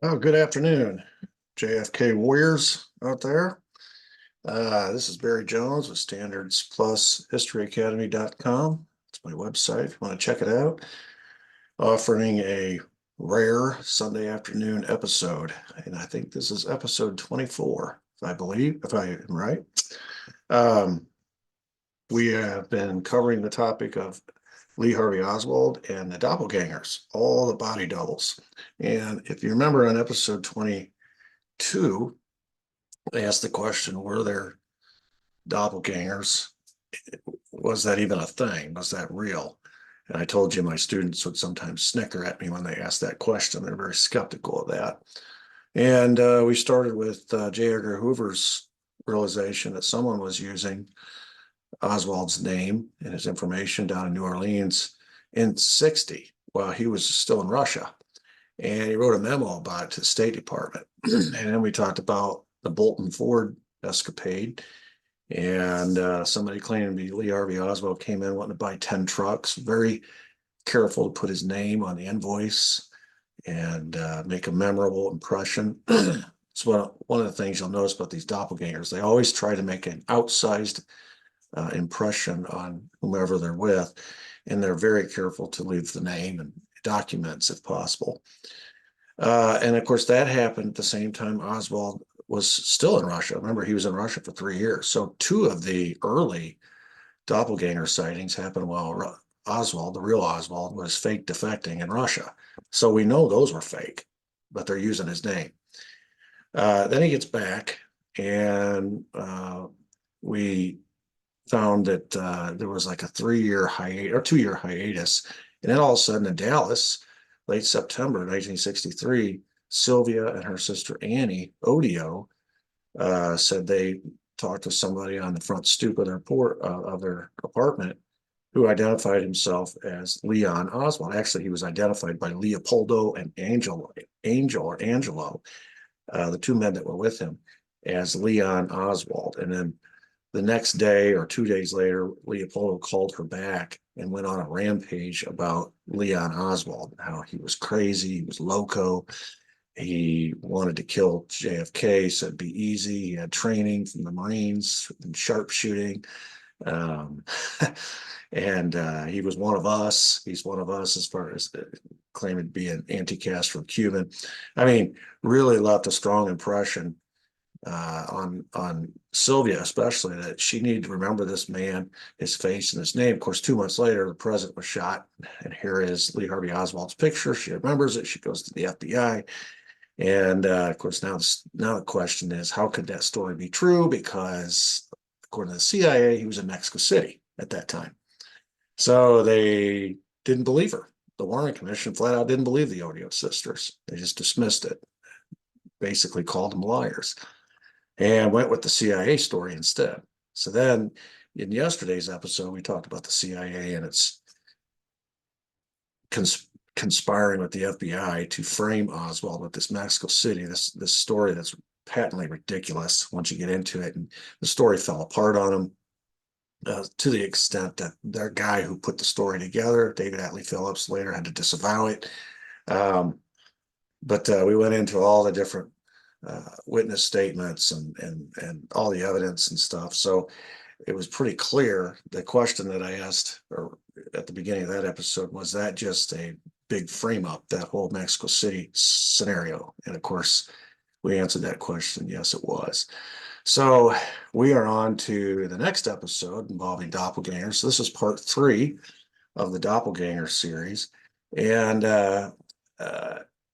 Oh, good afternoon, JFK Warriors out there. This is Barry Jones with Standards Plus HistoryAcademy.com. It's my website if you want to check it out. Offering a rare Sunday afternoon episode. And I think this is episode 24, if I am right. Um, we have been covering the topic of Lee Harvey Oswald and the doppelgangers, all the body doubles. And if you remember on episode 22, they asked the question, were there doppelgangers? Was that even a thing? Was that real? And I told you my students would sometimes snicker at me when they asked that question. They're very skeptical of that. And we started with J. Edgar Hoover's realization that someone was using Oswald's name and his information down in New Orleans in 60 while he was still in Russia. And he wrote a memo about it to the State Department. And then we talked about the Bolton Ford escapade. And somebody claiming to be Lee Harvey Oswald came in wanting to buy 10 trucks, very careful to put his name on the invoice and make a memorable impression. It's one of the things you'll notice about these doppelgangers. They always try to make an outsized impression on whomever they're with, and they're very careful to leave the name and documents if possible. And of course, that happened at the same time Oswald was still in Russia. Remember, he was in Russia for 3 years. So two of the early doppelganger sightings happened while Oswald, the real Oswald, was fake defecting in Russia. So we know those were fake, but they're using his name. Then he gets back, and we found that there was like a 3 year hiatus or 2 year hiatus. And then all of a sudden in Dallas, late September 1963, Sylvia and her sister Annie, Odio, said they talked to somebody on the front stoop of their apartment who identified himself as Leon Oswald. Actually, he was identified by Leopoldo and Angelo, the two men that were with him, as Leon Oswald. And then the next day or 2 days later, Leopoldo called her back and went on a rampage about Leon Oswald, how he was crazy, he was loco, he wanted to kill JFK, said be easy. He had training from the Marines and sharpshooting. Um, and he was one of us. He's one of us as far as claiming to be an anti-Castro Cuban. I mean, really left a strong impression on Sylvia, especially that she needed to remember this man, his face, and his name. Of course, 2 months later, the president was shot, and here is Lee Harvey Oswald's picture. She remembers it. She goes to the FBI, and of course, now the question is, how could that story be true? Because according to the CIA, he was in Mexico City at that time, so they didn't believe her. The Warren Commission flat out didn't believe the Odio sisters. They just dismissed it, basically called them liars, and went with the CIA story instead. So then in yesterday's episode, we talked about the CIA and its conspiring with the FBI to frame Oswald with this Mexico City, this story that's patently ridiculous once you get into it. And the story fell apart on him to the extent that their guy who put the story together, David Atlee Phillips, later had to disavow it. But we went into all the different witness statements and all the evidence and stuff. So it was pretty clear. The question that I asked or at the beginning of that episode, was that just a big frame up, that whole Mexico City scenario? And of course, we answered that question. Yes, it was. So we are on to the next episode involving doppelgangers. So this is part 3 of the doppelganger series. And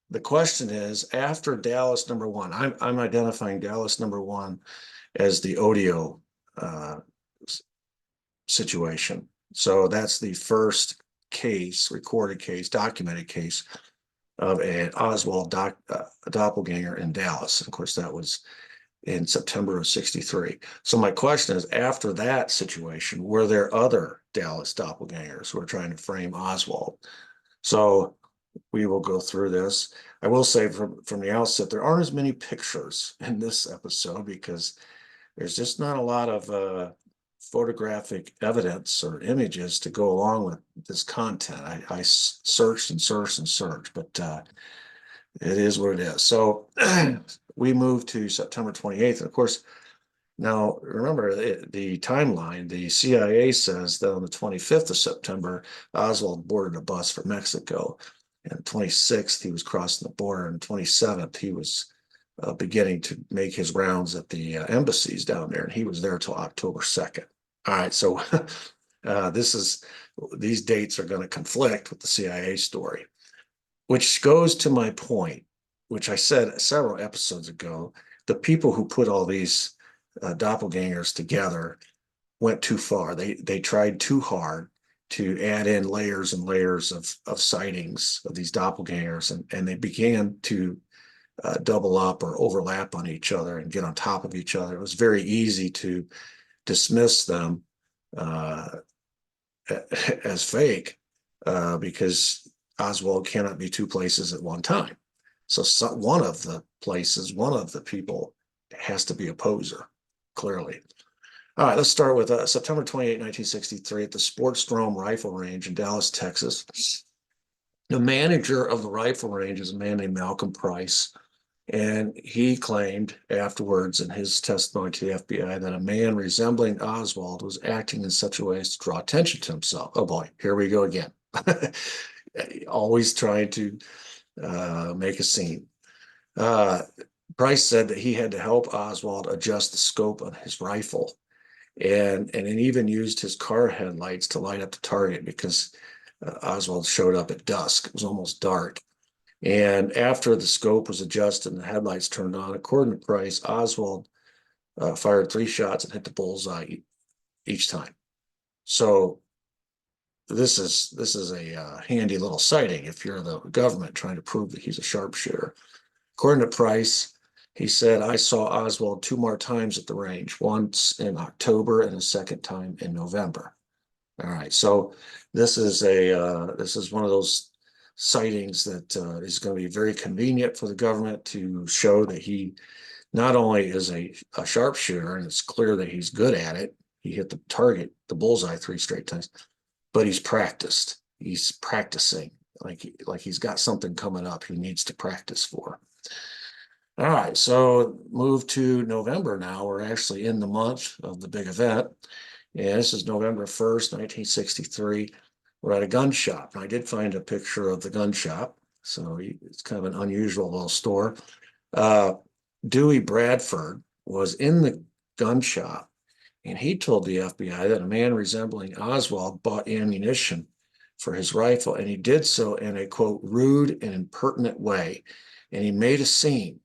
the question is, after Dallas number 1, I'm identifying Dallas number 1 as the Odio situation. So that's the first case, recorded case, documented case of an Oswald doppelganger in Dallas. Of course, that was in September of 63. So my question is, after that situation, were there other Dallas doppelgangers who were trying to frame Oswald? So we will go through this. I will say from the outset, there aren't as many pictures in this episode because there's just not a lot of photographic evidence or images to go along with this content. I searched and searched and searched, but It is what it is. So we moved to September 28th. And of course, now remember the timeline. The CIA says that on the 25th of September, Oswald boarded a bus for Mexico. And 26th, he was crossing the border. And 27th, he was beginning to make his rounds at the embassies down there. And he was there till October 2nd. All right. So these dates are going to conflict with the CIA story, which goes to my point, which I said several episodes ago. The people who put all these doppelgangers together went too far. They tried too hard to add in layers and layers of sightings of these doppelgangers, and they began to double up or overlap on each other and get on top of each other. It was very easy to dismiss them uh, as fake because Oswald cannot be two places at one time. So one of the places, one of the people has to be a poser, clearly. All right, let's start with September 28, 1963, at the Sports Drome Rifle Range in Dallas, Texas. The manager of the rifle range is a man named Malcolm Price. And he claimed afterwards in his testimony to the FBI that a man resembling Oswald was acting in such a way as to draw attention to himself. Oh boy, here we go again. Always trying to make a scene. Price said that he had to help Oswald adjust the scope on his rifle, and it even used his car headlights to light up the target because Oswald showed up at dusk. It was almost dark. And after the scope was adjusted and the headlights turned on, according to Price, Oswald fired 3 shots and hit the bullseye each time. So this is a handy little sighting if you're the government trying to prove that he's a sharpshooter. According to Price, he said, I saw Oswald 2 more times at the range, once in October and a second time in November. All right, so this is one of those sightings that is going to be very convenient for the government to show that he not only is a sharpshooter, and it's clear that he's good at it. He hit the target, the bullseye 3 straight times, but he's practiced. He's practicing like he's got something coming up he needs to practice for. All right, so move to November now. We're actually in the month of the big event. And this is November 1st, 1963. We're at a gun shop. And I did find a picture of the gun shop. So it's kind of an unusual little store. Dewey Bradford was in the gun shop, and he told the FBI that a man resembling Oswald bought ammunition for his rifle, and he did so in a, quote, rude and impertinent way. And he made a scene.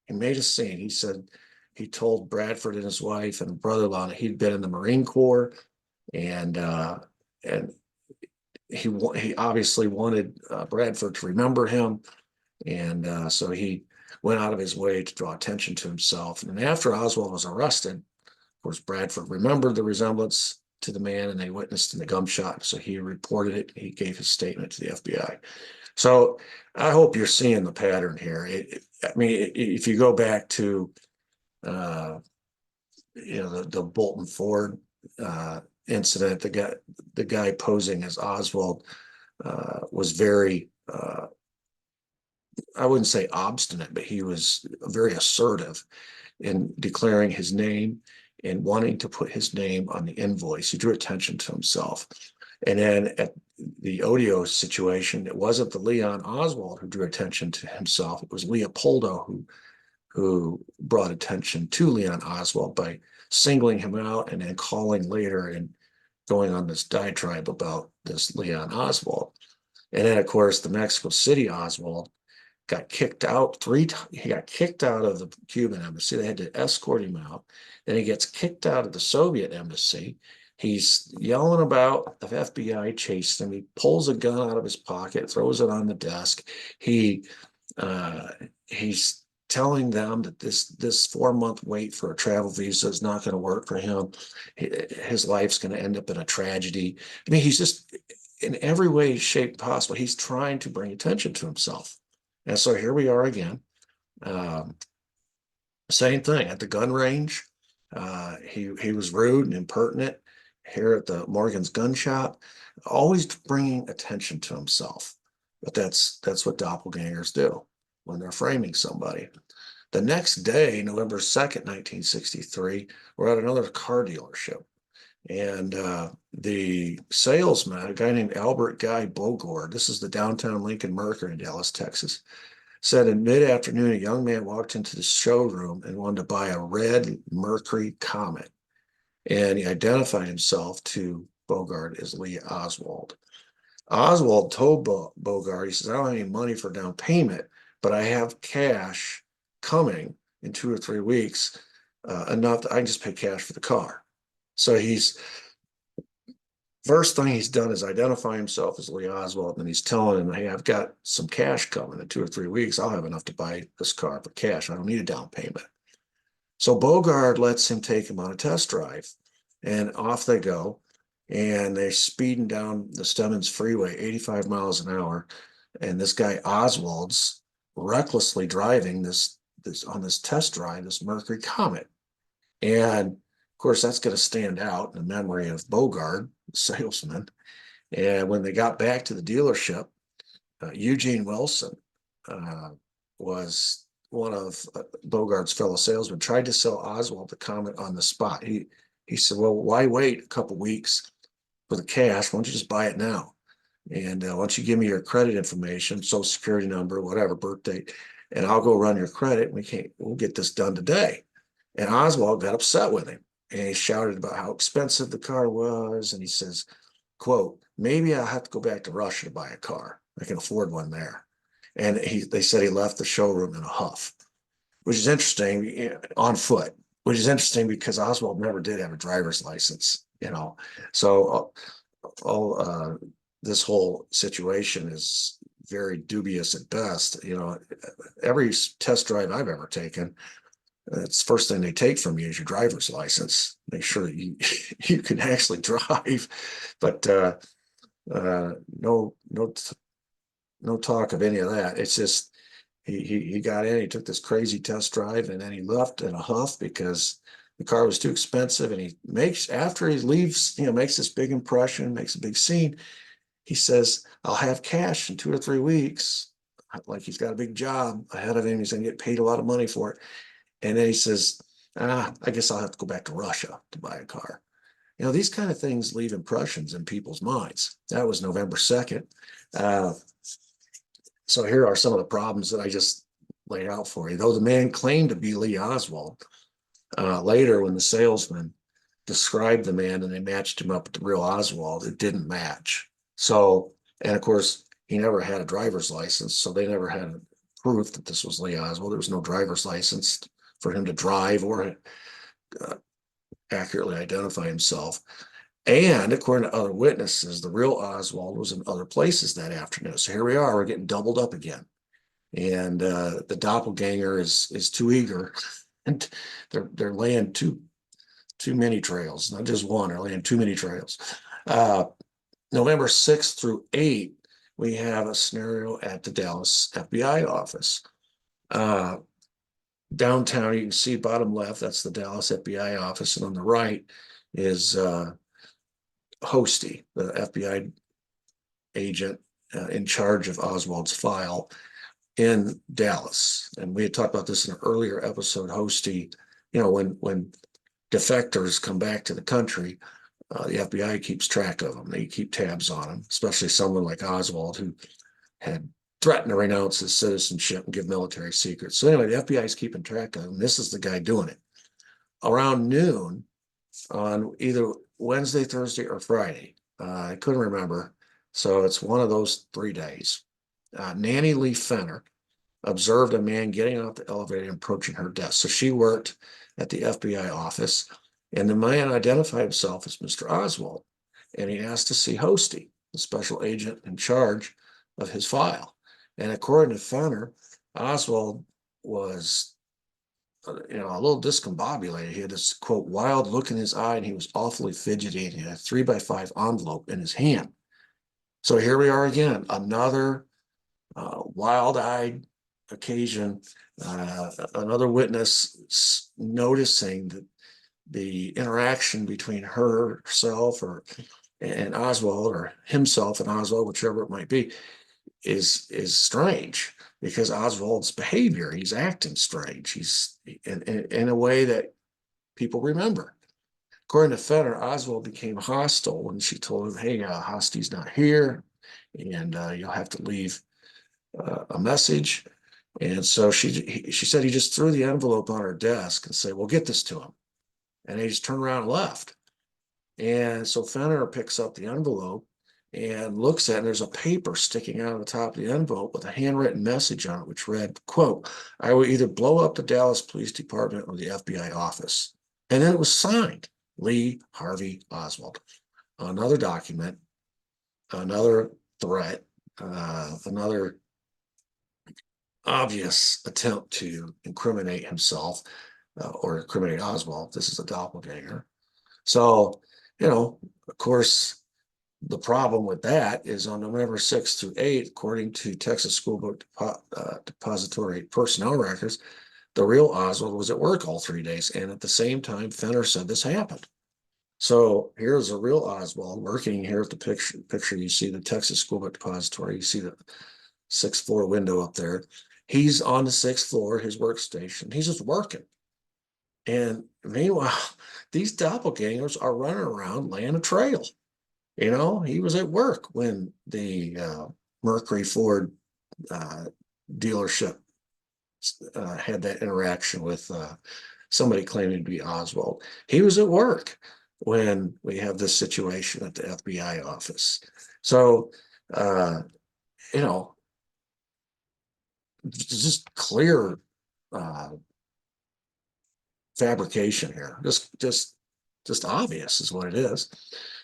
He said he told Bradford and his wife and brother-in-law that he'd been in the Marine Corps, and he obviously wanted Bradford to remember him, and so he went out of his way to draw attention to himself. And after Oswald was arrested, of course, Bradford remembered the resemblance to the man, and they witnessed in the gun shop. So he reported it. He gave his statement to the FBI. So I hope you're seeing the pattern here. I mean, if you go back to, the Bolton Ford incident, the guy posing as Oswald was very, I wouldn't say obstinate, but he was very assertive in declaring his name and wanting to put his name on the invoice. He drew attention to himself. And then at the Odio situation, it wasn't the Leon Oswald who drew attention to himself. It was Leopoldo who brought attention to Leon Oswald by singling him out and then calling later and going on this diatribe about this Leon Oswald. And then, of course, the Mexico City Oswald got kicked out he got kicked out of the Cuban embassy. They had to escort him out. Then he gets kicked out of the Soviet embassy. He's yelling about the FBI chasing him. He pulls a gun out of his pocket, throws it on the desk. He's telling them that this 4-month wait for a travel visa is not going to work for him. His life's going to end up in a tragedy. I mean, he's just in every way, shape possible. He's trying to bring attention to himself. And so here we are again. Same thing at the gun range. He was rude and impertinent here at the Morgan's gun shop, always bringing attention to himself. But that's what doppelgangers do. when they're framing somebody. The next day, November 2nd, 1963, we're at another car dealership. And the salesman, a guy named Albert Guy Bogord, this is the downtown Lincoln Mercury in Dallas, Texas, said in mid-afternoon, a young man walked into the showroom and wanted to buy a red Mercury Comet. And he identified himself to Bogard as Lee Oswald. Oswald told Bogart, he says, I don't have any money for down payment, but I have cash coming in 2 or 3 weeks, enough that I can just pay cash for the car. So first thing he's done is identify himself as Lee Oswald, and he's telling him, hey, I've got some cash coming in 2 or 3 weeks. I'll have enough to buy this car for cash. I don't need a down payment. So Bogart lets him take him on a test drive, and off they go. And they're speeding down the Stemmons Freeway, 85 miles an hour. And this guy Oswald's recklessly driving this on this test drive, this Mercury Comet. And of course, that's going to stand out in the memory of Bogart, the salesman. And when they got back to the dealership, Eugene Wilson was one of Bogart's fellow salesmen, tried to sell Oswald the Comet on the spot. He said, well, why wait a couple weeks for the cash? Why don't you just buy it now? And why don't you give me your credit information, social security number, whatever, birth date, and I'll go run your credit. We'll get this done today. And Oswald got upset with him, and he shouted about how expensive the car was. And he says, quote, maybe I'll have to go back to Russia to buy a car. I can afford one there. And they said he left the showroom in a huff, which is interesting, on foot, which is interesting because Oswald never did have a driver's license, So this whole situation is very dubious at best. Every test drive I've ever taken, it's the first thing they take from you is your driver's license. Make sure that you can actually drive. But no talk of any of that. It's just he got in, he took this crazy test drive, and then he left in a huff because the car was too expensive. And after he leaves, makes this big impression, makes a big scene. He says, I'll have cash in 2 or 3 weeks. Like he's got a big job ahead of him. He's going to get paid a lot of money for it. And then he says, I guess I'll have to go back to Russia to buy a car. These kind of things leave impressions in people's minds. That was November 2nd. So here are some of the problems that I just laid out for you. Though the man claimed to be Lee Oswald, later when the salesman described the man and they matched him up with the real Oswald, it didn't match. So, and of course, he never had a driver's license, so they never had proof that this was Lee Oswald. There was no driver's license for him to drive or accurately identify himself. And according to other witnesses, the real Oswald was in other places that afternoon. So here we are, we're getting doubled up again. And the doppelganger is too eager, and they're laying too many trails, not just one, they're laying too many trails. November 6th through 8th, we have a scenario at the Dallas FBI office. Downtown, you can see bottom left, that's the Dallas FBI office, and on the right is Hosty, the FBI agent in charge of Oswald's file in Dallas. And we had talked about this in an earlier episode. Hosty, when defectors come back to the country, the FBI keeps track of them. They keep tabs on them, especially someone like Oswald, who had threatened to renounce his citizenship and give military secrets. So anyway, the FBI is keeping track of him. This is the guy doing it. Around noon on either Wednesday, Thursday, or Friday, I couldn't remember. So it's one of those 3 days. Nanny Lee Fenner observed a man getting out the elevator and approaching her desk. So she worked at the FBI office, and the man identified himself as Mr. Oswald, and he asked to see Hosty, the special agent in charge of his file. And according to Fenner, Oswald was a little discombobulated. He had this, quote, wild look in his eye, and he was awfully fidgety, and he had a 3x5 envelope in his hand. So here we are again, another wild-eyed occasion, another witness noticing that the interaction between herself and Oswald, or himself and Oswald, whichever it might be, is strange because Oswald's behavior, he's acting strange. He's in a way that people remember. According to Fenner, Oswald became hostile when she told him, "Hey, Hosty's not here, and you'll have to leave a message." And so she said he just threw the envelope on her desk and said, "Well, get this to him." And he just turned around and left. And so Fenner picks up the envelope and looks at it, and there's a paper sticking out of the top of the envelope with a handwritten message on it, which read, quote, "I will either blow up the Dallas Police Department or the FBI office." And then it was signed, Lee Harvey Oswald. Another document, another threat, another obvious attempt to incriminate himself or incriminate Oswald. This is a doppelganger. So, of course, the problem with that is on November 6th through 8th, according to Texas School Book Depository personnel records, the real Oswald was at work all 3 days. And at the same time, Fenner said this happened. So here's a real Oswald working here at the picture. You see the Texas School Book Depository. You see the 6th floor window up there. He's on the 6th floor, his workstation. He's just working. And meanwhile, these doppelgangers are running around laying a trail. He was at work when the Mercury Ford dealership had that interaction with somebody claiming to be Oswald. He was at work when we have this situation at the FBI office. So, just clear fabrication here. Just obvious is what it is.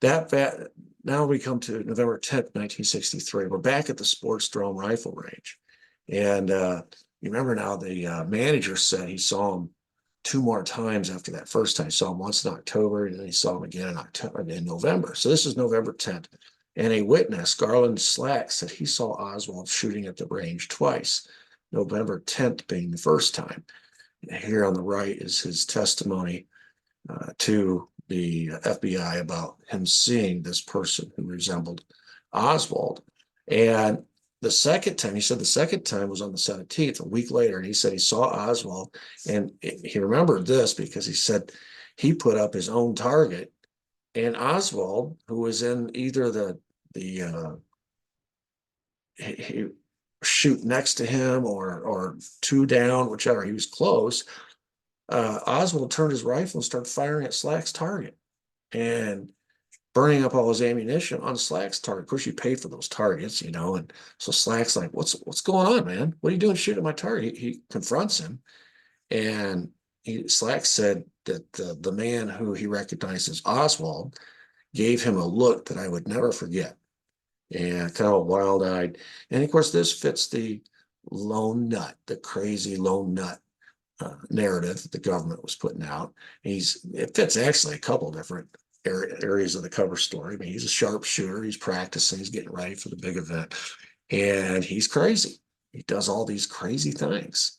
Now we come to November 10th, 1963. We're back at the Sports Drome rifle range. And you remember now the manager said he saw him 2 more times after that first time. He saw him once in October, and then he saw him again in November. So this is November 10th. And a witness, Garland Slack, said he saw Oswald shooting at the range twice, November 10th being the first time. Here on the right is his testimony to the FBI about him seeing this person who resembled Oswald. And the second time, he said the second time was on the 17th, a week later, and he said he saw Oswald, and he remembered this because he said he put up his own target, and Oswald, who was in either the he shoot next to him or 2 down, whichever, he was close. Oswald turned his rifle and started firing at Slack's target and burning up all his ammunition on Slack's target. Of course, you pay for those targets, and so Slack's like, what's going on, man? What are you doing shooting at my target? He confronts him, and Slack said that the man who he recognized as Oswald gave him a look that I would never forget. And kind of wild-eyed. And of course, this fits the lone nut, the crazy lone nut narrative that the government was putting out. It fits actually a couple different areas of the cover story. I mean, he's a sharpshooter. He's practicing. He's getting ready for the big event. And he's crazy. He does all these crazy things.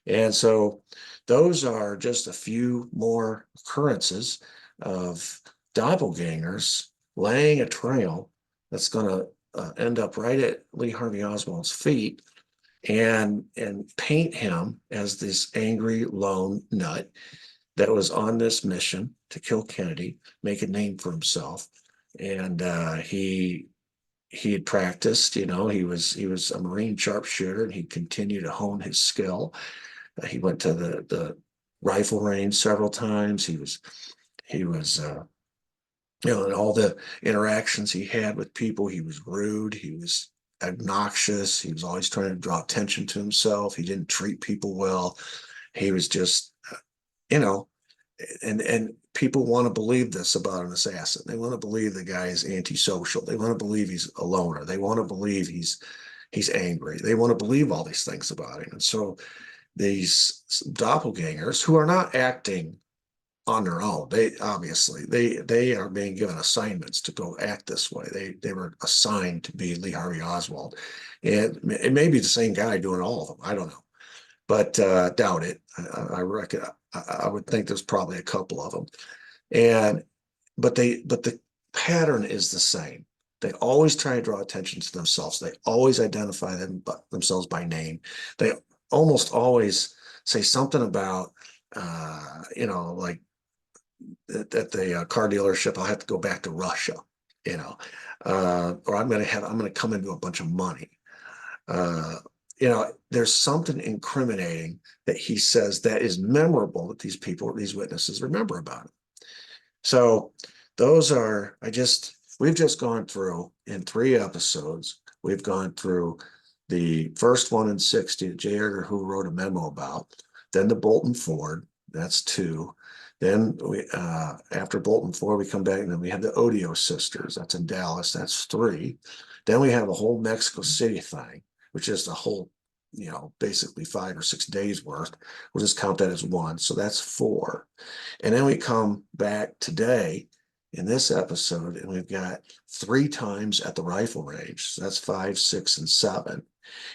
And so those are just a few more occurrences of doppelgangers laying a trail that's going to end up right at Lee Harvey Oswald's feet and paint him as this angry lone nut that was on this mission to kill Kennedy, make a name for himself. And he had practiced, he was a Marine sharpshooter, and he continued to hone his skill. He went to the rifle range several times. He was and all the interactions he had with people, he was rude, he was obnoxious, he was always trying to draw attention to himself. He didn't treat people well. He was just, and people want to believe this about an assassin. They want to believe the guy is antisocial. They want to believe he's a loner. They want to believe he's angry. They want to believe all these things about him. And so these doppelgangers who are not acting on their own, they are being given assignments to go act this way. They were assigned to be Lee Harvey Oswald, and it may be the same guy doing all of them. I don't know, but doubt it. I reckon I would think there's probably a couple of them, but the pattern is the same. They always try to draw attention to themselves. They always identify themselves by name. They almost always say something about, like at the car dealership, I'll have to go back to Russia, or I'm going to come into a bunch of money. There's something incriminating that he says that is memorable that these witnesses remember about it. So we've just gone through in 3 episodes. We've gone through the first one in 60 that J. Edgar Hoover wrote a memo about, then the Bolton Ford, that's 2. Then after Bolton Ford, we come back and then we have the Odio sisters, that's in Dallas, that's 3. Then we have a whole Mexico City thing, which is the whole, basically 5 or 6 days worth. We'll just count that as 1. So that's 4. And then we come back today in this episode, and we've got 3 times at the rifle range. So that's 5, 6, and 7.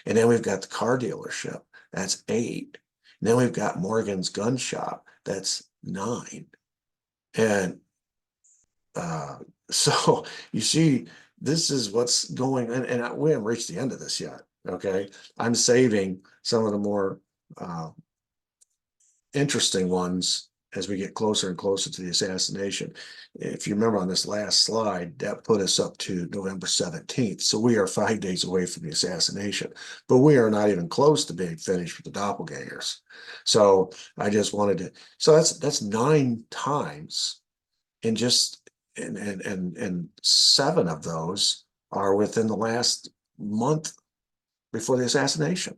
And then we've got the car dealership. That's 8. And then we've got Morgan's gun shop. That's 9. And so you see, this is what's going on. And we haven't reached the end of this yet. Okay. I'm saving some of the more interesting ones as we get closer and closer to the assassination. If you remember on this last slide, that put us up to November 17th. So we are 5 days away from the assassination, but we are not even close to being finished with the doppelgangers. So I just wanted to, so that's 9 times, and just, and 7 of those are within the last month before the assassination.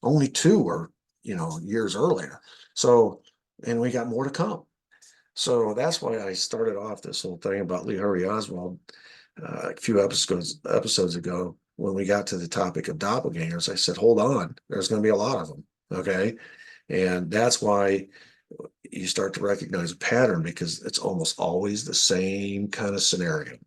Only 2 were, years earlier. So, and we got more to come. So that's why I started off this whole thing about Lee Harvey Oswald a few episodes ago. When we got to the topic of doppelgangers, I said, hold on, there's going to be a lot of them. Okay. And that's why you start to recognize a pattern, because it's almost always the same kind of scenario.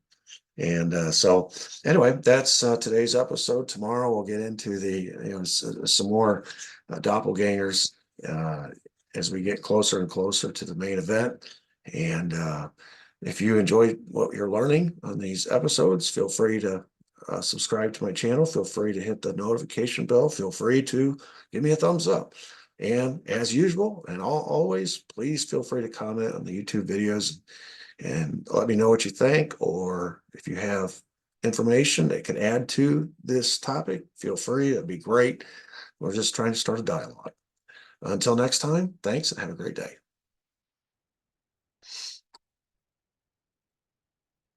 And so anyway, that's today's episode. Tomorrow we'll get into some more doppelgangers as we get closer and closer to the main event. And if you enjoy what you're learning on these episodes, feel free to subscribe to my channel. Feel free to hit the notification bell. Feel free to give me a thumbs up. And as usual, and always, please feel free to comment on the YouTube videos and let me know what you think, or if you have information that can add to this topic, feel free. That'd be great. We're just trying to start a dialogue. Until next time, thanks and have a great day.